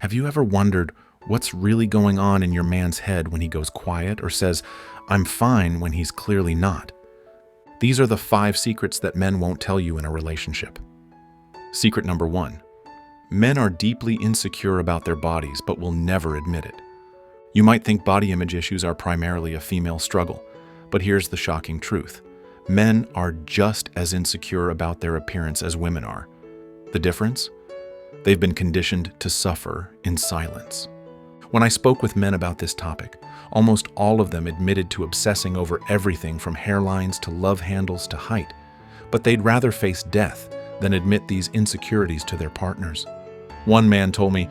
Have you ever wondered what's really going on in your man's head when he goes quiet or says, "I'm fine," when he's clearly not? These are the 5 secrets that men won't tell you in a relationship. Secret number 1. Men are deeply insecure about their bodies but will never admit it. You might think body image issues are primarily a female struggle, but here's the shocking truth. Men are just as insecure about their appearance as women are. The difference? They've been conditioned to suffer in silence. When I spoke with men about this topic, almost all of them admitted to obsessing over everything from hairlines to love handles to height, but they'd rather face death than admit these insecurities to their partners. One man told me,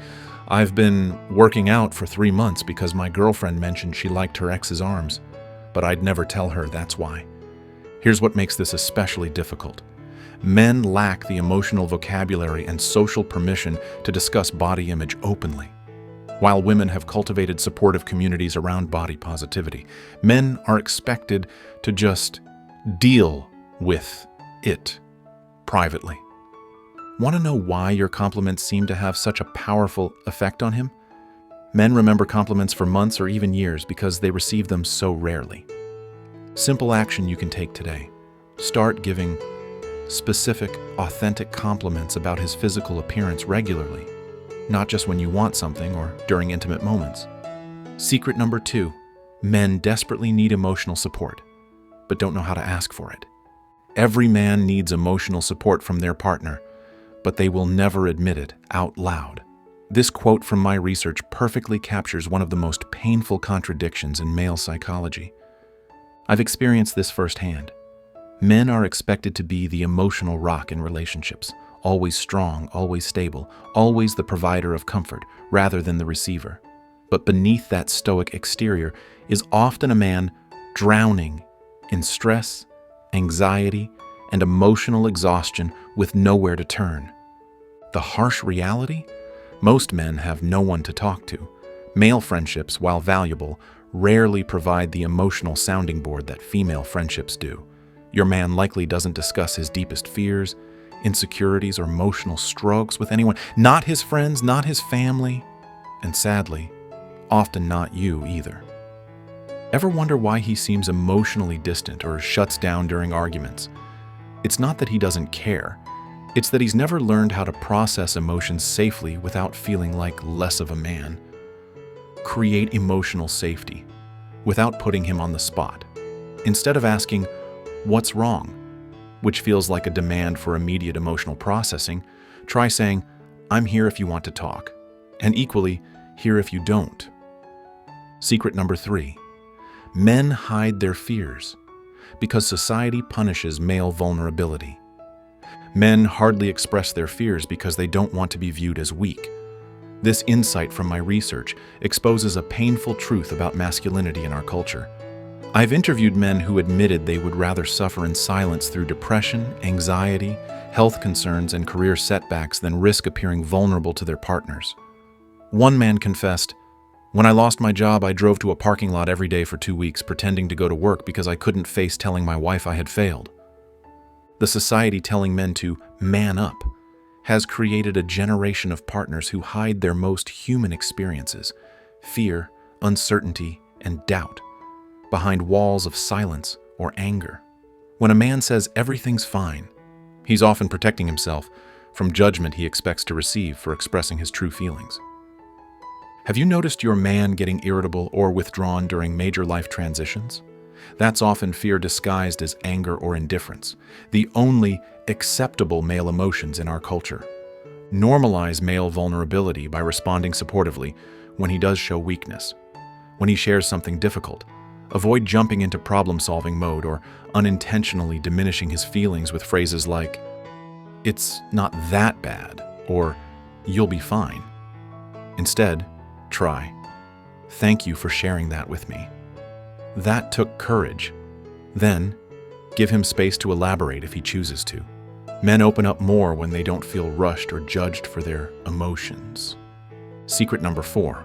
"I've been working out for 3 months because my girlfriend mentioned she liked her ex's arms, but I'd never tell her that's why." Here's what makes this especially difficult. Men lack the emotional vocabulary and social permission to discuss body image openly. While women have cultivated supportive communities around body positivity, men are expected to just deal with it privately. Want to know why your compliments seem to have such a powerful effect on him? Men remember compliments for months or even years because they receive them so rarely. Simple action you can take today. Start giving specific, authentic compliments about his physical appearance regularly, not just when you want something or during intimate moments. Secret number 2. Men desperately need emotional support, but don't know how to ask for it. Every man needs emotional support from their partner, but they will never admit it out loud. This quote from my research perfectly captures one of the most painful contradictions in male psychology. I've experienced this firsthand. Men are expected to be the emotional rock in relationships, always strong, always stable, always the provider of comfort rather than the receiver. But beneath that stoic exterior is often a man drowning in stress, anxiety, and emotional exhaustion with nowhere to turn. The harsh reality? Most men have no one to talk to. Male friendships, while valuable, rarely provide the emotional sounding board that female friendships do. Your man likely doesn't discuss his deepest fears, insecurities, or emotional struggles with anyone, not his friends, not his family, and sadly, often not you either. Ever wonder why he seems emotionally distant or shuts down during arguments? It's not that he doesn't care. It's that he's never learned how to process emotions safely without feeling like less of a man. Create emotional safety without putting him on the spot. Instead of asking, "What's wrong?" which feels like a demand for immediate emotional processing, try saying, "I'm here if you want to talk," and equally, "here if you don't." Secret number 3. Men hide their fears because society punishes male vulnerability. Men hardly express their fears because they don't want to be viewed as weak. This insight from my research exposes a painful truth about masculinity in our culture. I've interviewed men who admitted they would rather suffer in silence through depression, anxiety, health concerns, and career setbacks than risk appearing vulnerable to their partners. One man confessed, "When I lost my job, I drove to a parking lot every day for 2 weeks pretending to go to work because I couldn't face telling my wife I had failed." The society telling men to man up has created a generation of partners who hide their most human experiences, fear, uncertainty, and doubt, behind walls of silence or anger. When a man says everything's fine, he's often protecting himself from judgment he expects to receive for expressing his true feelings. Have you noticed your man getting irritable or withdrawn during major life transitions? That's often fear disguised as anger or indifference, the only acceptable male emotions in our culture. Normalize male vulnerability by responding supportively when he does show weakness. When he shares something difficult, avoid jumping into problem-solving mode or unintentionally diminishing his feelings with phrases like, "It's not that bad," or "You'll be fine." Instead, try, "Thank you for sharing that with me. That took courage." Then, give him space to elaborate if he chooses to. Men open up more when they don't feel rushed or judged for their emotions. Secret number 4.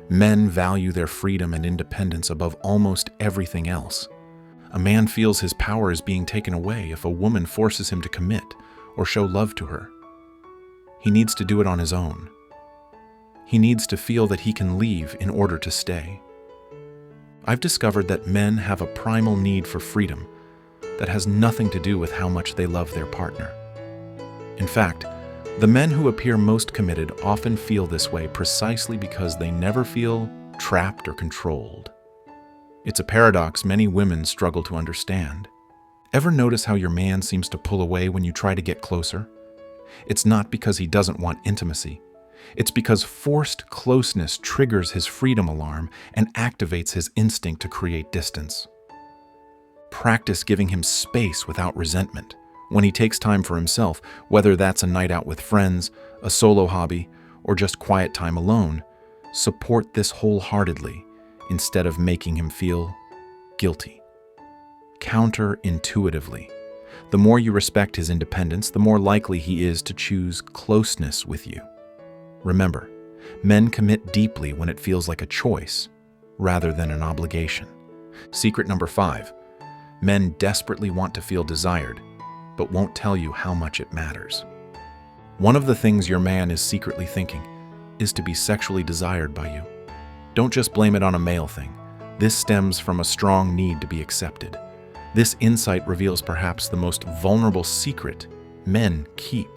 Men value their freedom and independence above almost everything else. A man feels his power is being taken away if a woman forces him to commit or show love to her. He needs to do it on his own. He needs to feel that he can leave in order to stay. I've discovered that men have a primal need for freedom that has nothing to do with how much they love their partner. In fact, the men who appear most committed often feel this way precisely because they never feel trapped or controlled. It's a paradox many women struggle to understand. Ever notice how your man seems to pull away when you try to get closer? It's not because he doesn't want intimacy. It's because forced closeness triggers his freedom alarm and activates his instinct to create distance. Practice giving him space without resentment. When he takes time for himself, whether that's a night out with friends, a solo hobby, or just quiet time alone, support this wholeheartedly instead of making him feel guilty. Counterintuitively, the more you respect his independence, the more likely he is to choose closeness with you. Remember, men commit deeply when it feels like a choice rather than an obligation. Secret number 5. Men desperately want to feel desired, but won't tell you how much it matters. One of the things your man is secretly thinking is to be sexually desired by you. Don't just blame it on a male thing. This stems from a strong need to be accepted. This insight reveals perhaps the most vulnerable secret men keep.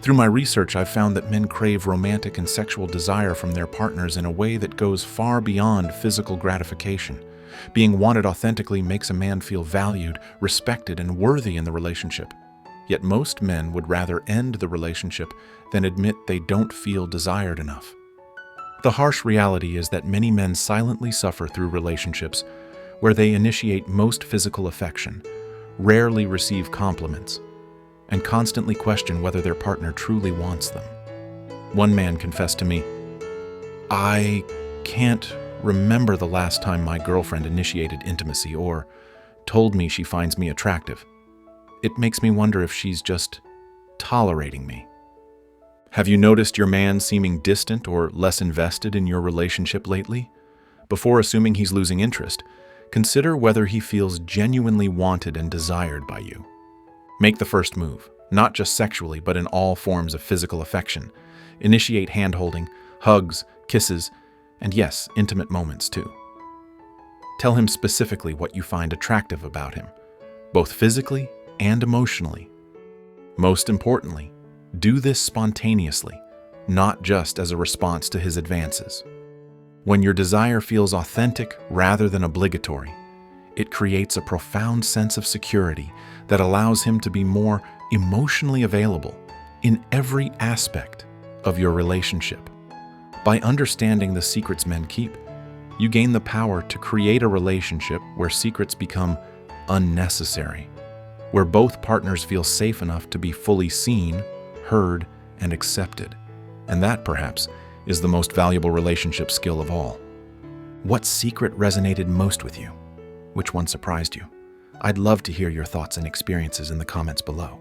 Through my research, I've found that men crave romantic and sexual desire from their partners in a way that goes far beyond physical gratification. Being wanted authentically makes a man feel valued, respected, and worthy in the relationship. Yet most men would rather end the relationship than admit they don't feel desired enough. The harsh reality is that many men silently suffer through relationships where they initiate most physical affection, rarely receive compliments, and constantly question whether their partner truly wants them. One man confessed to me, "I can't remember the last time my girlfriend initiated intimacy or told me she finds me attractive. It makes me wonder if she's just tolerating me." Have you noticed your man seeming distant or less invested in your relationship lately? Before assuming he's losing interest, consider whether he feels genuinely wanted and desired by you. Make the first move, not just sexually, but in all forms of physical affection. Initiate hand-holding, hugs, kisses, and yes, intimate moments too. Tell him specifically what you find attractive about him, both physically and emotionally. Most importantly, do this spontaneously, not just as a response to his advances. When your desire feels authentic rather than obligatory, it creates a profound sense of security that allows him to be more emotionally available in every aspect of your relationship. By understanding the secrets men keep, you gain the power to create a relationship where secrets become unnecessary, where both partners feel safe enough to be fully seen, heard, and accepted. And that, perhaps, is the most valuable relationship skill of all. What secret resonated most with you? Which one surprised you? I'd love to hear your thoughts and experiences in the comments below.